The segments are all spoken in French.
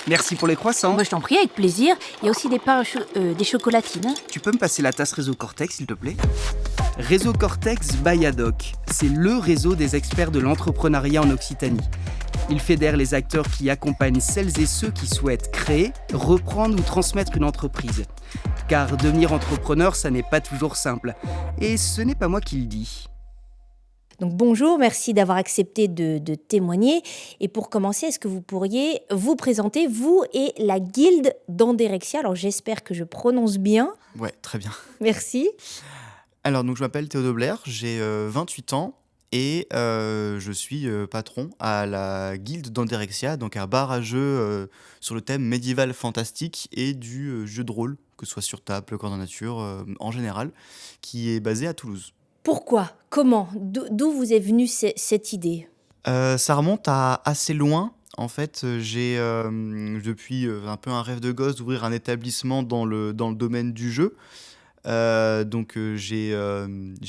Merci pour les croissants. Moi, je t'en prie, avec plaisir. Il y a aussi des pains, des chocolatines. Tu peux me passer la tasse Réseau Cortex, s'il te plaît? Réseau Cortex by Adoc, c'est le réseau des experts de l'entrepreneuriat en Occitanie. Il fédère les acteurs qui accompagnent celles et ceux qui souhaitent créer, reprendre ou transmettre une entreprise. Car devenir entrepreneur, ça n'est pas toujours simple. Et ce n'est pas moi qui le dis. Donc bonjour, merci d'avoir accepté de témoigner. Et pour commencer, est-ce que vous pourriez vous présenter, vous et la guilde d'Andérexia? Alors j'espère que je prononce bien. Ouais, très bien. Merci. Alors, donc, je m'appelle Théo Dobler, j'ai 28 ans et je suis patron à la guilde d'Andérexia, donc un bar à jeux sur le thème médiéval fantastique et du jeu de rôle, que ce soit sur table, grandeur nature, en général, qui est basé à Toulouse. Pourquoi? Comment? D'où vous est venue cette idée? Ça remonte à assez loin. En fait, j'ai depuis un peu un rêve de gosse d'ouvrir un établissement dans le domaine du jeu. J'ai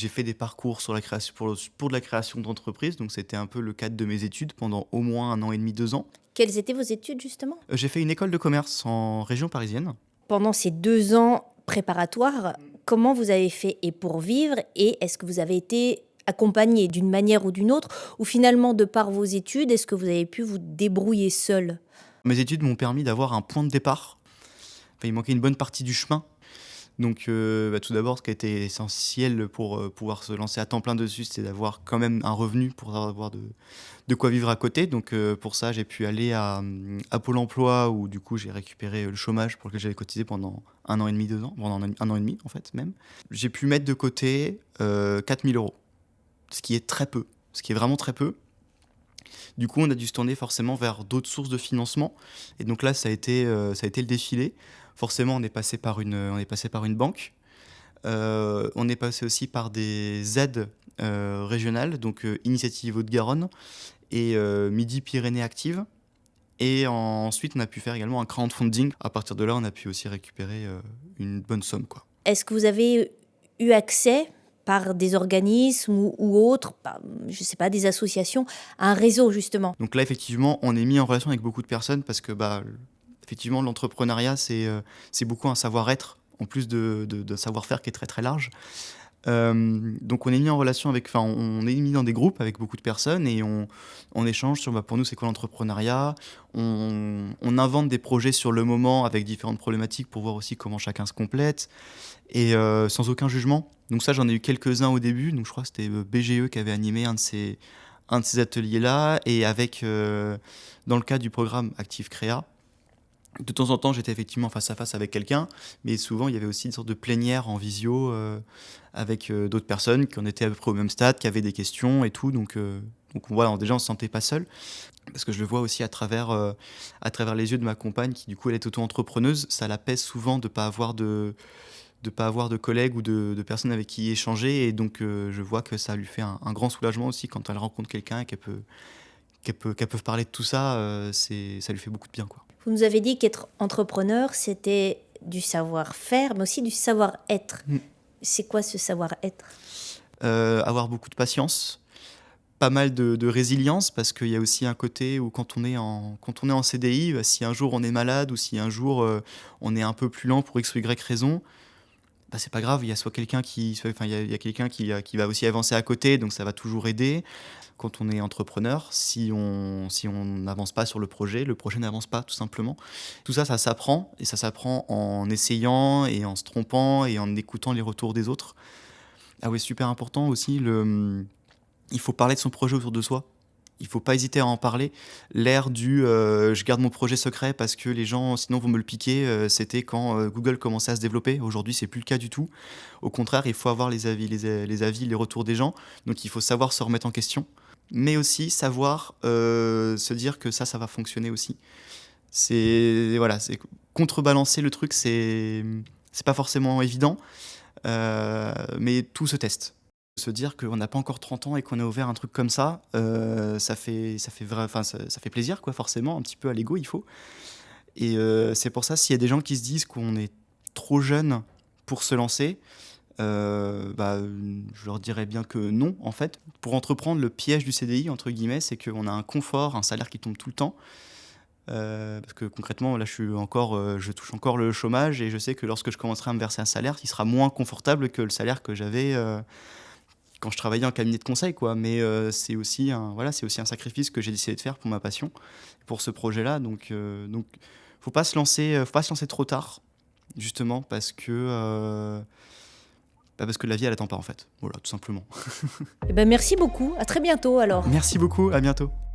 fait des parcours sur la création, pour de la création d'entreprise, donc c'était un peu le cadre de mes études pendant au moins 1 an et demi, 2 ans. Quelles étaient vos études justement? J'ai fait une école de commerce en région parisienne. Pendant ces 2 ans préparatoires, comment vous avez fait et pour vivre? Et est-ce que vous avez été accompagné d'une manière ou d'une autre? Ou finalement, de par vos études, est-ce que vous avez pu vous débrouiller seul? Mes études m'ont permis d'avoir un point de départ. Enfin, il manquait une bonne partie du chemin. Donc, tout d'abord, ce qui a été essentiel pour pouvoir se lancer à temps plein dessus, c'est d'avoir quand même un revenu pour avoir de quoi vivre à côté. Donc, pour ça, j'ai pu aller à Pôle emploi où, du coup, j'ai récupéré le chômage pour lequel j'avais cotisé pendant 1 an et demi, 2 ans, pendant 1 an et demi, en fait, même. J'ai pu mettre de côté 4 000 euros, ce qui est très peu, ce qui est vraiment très peu. Du coup, on a dû se tourner forcément vers d'autres sources de financement. Et donc là, ça a été le défilé. Forcément, on est passé par une banque. On est passé aussi par des aides régionales, donc Initiative Haute-Garonne et Midi-Pyrénées Active. Et ensuite, on a pu faire également un crowdfunding. À partir de là, on a pu aussi récupérer une bonne somme, quoi. Est-ce que vous avez eu accès par des organismes ou autres, je ne sais pas, des associations, à un réseau justement? Donc là, effectivement, on est mis en relation avec beaucoup de personnes parce que effectivement, l'entrepreneuriat, c'est beaucoup un savoir-être, en plus de savoir-faire qui est très très large. Donc on est mis en relation on est mis dans des groupes avec beaucoup de personnes et on échange sur pour nous c'est quoi l'entrepreneuriat. On invente des projets sur le moment avec différentes problématiques pour voir aussi comment chacun se complète et sans aucun jugement. Donc ça, j'en ai eu quelques-uns au début. Donc je crois que c'était BGE qui avait animé un de ces ateliers-là et dans le cadre du programme Active Créa. De temps en temps, j'étais effectivement face à face avec quelqu'un, mais souvent, il y avait aussi une sorte de plénière en visio avec d'autres personnes qui en étaient à peu près au même stade, qui avaient des questions et tout. Donc voilà, déjà, on ne se sentait pas seul. Parce que je le vois aussi à travers les yeux de ma compagne, qui du coup, elle est auto-entrepreneuse. Ça la pèse souvent de ne pas avoir de collègues ou de personnes avec qui échanger. Et donc, je vois que ça lui fait un grand soulagement aussi quand elle rencontre quelqu'un et qu'elle peut parler de tout ça. Ça lui fait beaucoup de bien, quoi. Vous nous avez dit qu'être entrepreneur, c'était du savoir-faire, mais aussi du savoir-être. C'est quoi ce savoir-être? Avoir beaucoup de patience, pas mal de résilience, parce qu'il y a aussi un côté où quand on est en CDI, si un jour on est malade ou si un jour on est un peu plus lent pour X ou Y raison, c'est pas grave, il y a quelqu'un qui va aussi avancer à côté, donc ça va toujours aider. Quand on est entrepreneur, si on n'avance pas sur le projet n'avance pas, tout simplement. Tout ça, ça s'apprend, et ça s'apprend en essayant et en se trompant et en écoutant les retours des autres. Ah oui, super important aussi, il faut parler de son projet autour de soi. Il ne faut pas hésiter à en parler. L'ère du je garde mon projet secret parce que les gens sinon vont me le piquer, c'était quand Google commençait à se développer. Aujourd'hui, c'est plus le cas du tout. Au contraire, il faut avoir les avis, les retours des gens. Donc il faut savoir se remettre en question, mais aussi savoir se dire que ça va fonctionner aussi. C'est contrebalancer le truc, c'est pas forcément évident, mais tout se teste. Se dire qu'on n'a pas encore 30 ans et qu'on a ouvert un truc comme ça, ça fait plaisir, quoi, forcément, un petit peu à l'ego, il faut. Et c'est pour ça, s'il y a des gens qui se disent qu'on est trop jeune pour se lancer, je leur dirais bien que non, en fait. Pour entreprendre, le piège du CDI, entre guillemets, c'est qu'on a un confort, un salaire qui tombe tout le temps. Parce que concrètement, là, je touche encore le chômage et je sais que lorsque je commencerai à me verser un salaire, il sera moins confortable que le salaire que j'avais quand je travaillais en cabinet de conseil, quoi. Mais c'est aussi un sacrifice que j'ai décidé de faire pour ma passion, pour ce projet-là. Donc, faut pas se lancer trop tard, justement, parce que la vie, elle attend pas, en fait. Voilà, tout simplement. Eh ben, merci beaucoup. À très bientôt alors. Merci beaucoup, à bientôt.